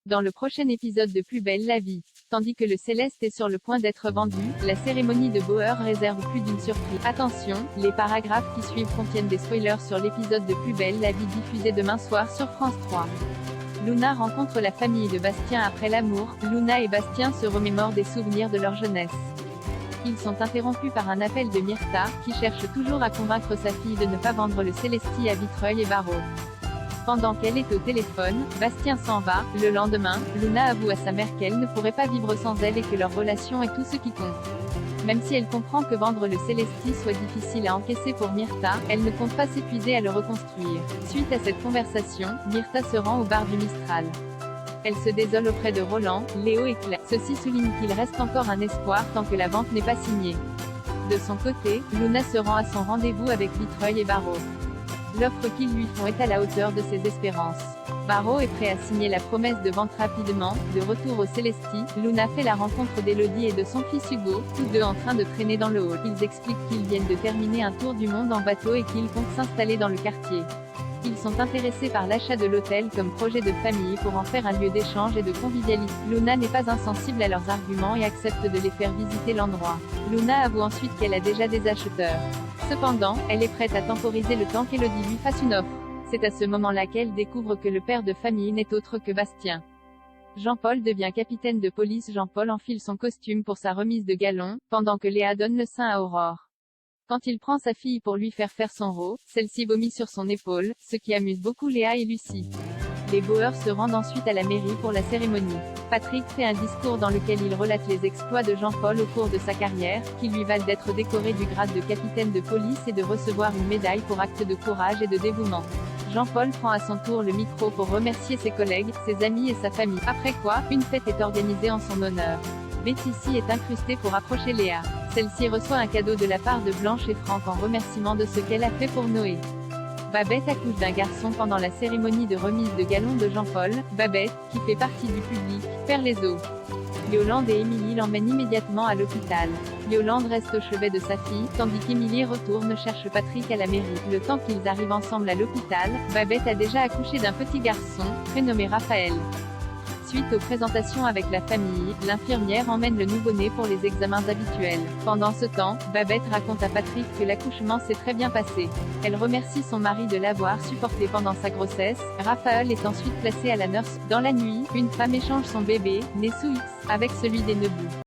dans le prochain épisode de Plus belle la vie. Tandis que le Céleste est sur le point d'être vendu, la cérémonie de Bauer réserve plus d'une surprise. Attention, les paragraphes qui suivent contiennent des spoilers sur l'épisode de Plus belle la vie diffusé demain soir sur France 3. Luna rencontre la famille de Bastien après l'amour. Luna et Bastien se remémorent des souvenirs de leur jeunesse. Ils sont interrompus par un appel de Myrtha, qui cherche toujours à convaincre sa fille de ne pas vendre le Célestie à Vitreuil et Barreau. Pendant qu'elle est au téléphone, Bastien s'en va. Le lendemain, Luna avoue à sa mère qu'elle ne pourrait pas vivre sans elle et que leur relation est tout ce qui compte. Même si elle comprend que vendre le Célestie soit difficile à encaisser pour Myrtha, elle ne compte pas s'épuiser à le reconstruire. Suite à cette conversation, Myrtha se rend au bar du Mistral. Elle se désole auprès de Roland, Léo et Claire. Ceci souligne qu'il reste encore un espoir tant que la vente n'est pas signée. De son côté, Luna se rend à son rendez-vous avec Vitreuil et Barreau. L'offre qu'ils lui font est à la hauteur de ses espérances. Barreau est prêt à signer la promesse de vente rapidement. De retour au Célestie, Luna fait la rencontre d'Élodie et de son fils Hugo, tous deux en train de traîner dans le hall. Ils expliquent qu'ils viennent de terminer un tour du monde en bateau et qu'ils comptent s'installer dans le quartier. Ils sont intéressés par l'achat de l'hôtel comme projet de famille pour en faire un lieu d'échange et de convivialité. Luna n'est pas insensible à leurs arguments et accepte de les faire visiter l'endroit. Luna avoue ensuite qu'elle a déjà des acheteurs. Cependant, elle est prête à temporiser le temps qu'Élodie lui fasse une offre. C'est à ce moment-là qu'elle découvre que le père de famille n'est autre que Bastien. Jean-Paul devient capitaine de police. Jean-Paul enfile son costume pour sa remise de galon, pendant que Léa donne le sein à Aurore. Quand il prend sa fille pour lui faire son rot, celle-ci vomit sur son épaule, ce qui amuse beaucoup Léa et Lucie. Les Bauer se rendent ensuite à la mairie pour la cérémonie. Patrick fait un discours dans lequel il relate les exploits de Jean-Paul au cours de sa carrière, qui lui valent d'être décoré du grade de capitaine de police et de recevoir une médaille pour acte de courage et de dévouement. Jean-Paul prend à son tour le micro pour remercier ses collègues, ses amis et sa famille. Après quoi, une fête est organisée en son honneur. Bétissi est incrustée pour approcher Léa. Celle-ci reçoit un cadeau de la part de Blanche et Franck en remerciement de ce qu'elle a fait pour Noé. Babette accouche d'un garçon pendant la cérémonie de remise de galon de Jean-Paul. Babette, qui fait partie du public, perd les os. Yolande et Émilie l'emmènent immédiatement à l'hôpital. Yolande reste au chevet de sa fille, tandis qu'Émilie retourne chercher Patrick à la mairie. Le temps qu'ils arrivent ensemble à l'hôpital, Babette a déjà accouché d'un petit garçon, prénommé Raphaël. Suite aux présentations avec la famille, l'infirmière emmène le nouveau-né pour les examens habituels. Pendant ce temps, Babette raconte à Patrick que l'accouchement s'est très bien passé. Elle remercie son mari de l'avoir supporté pendant sa grossesse. Raphaël est ensuite placé à la nurse. Dans la nuit, une femme échange son bébé, né sous X, avec celui des Nebu.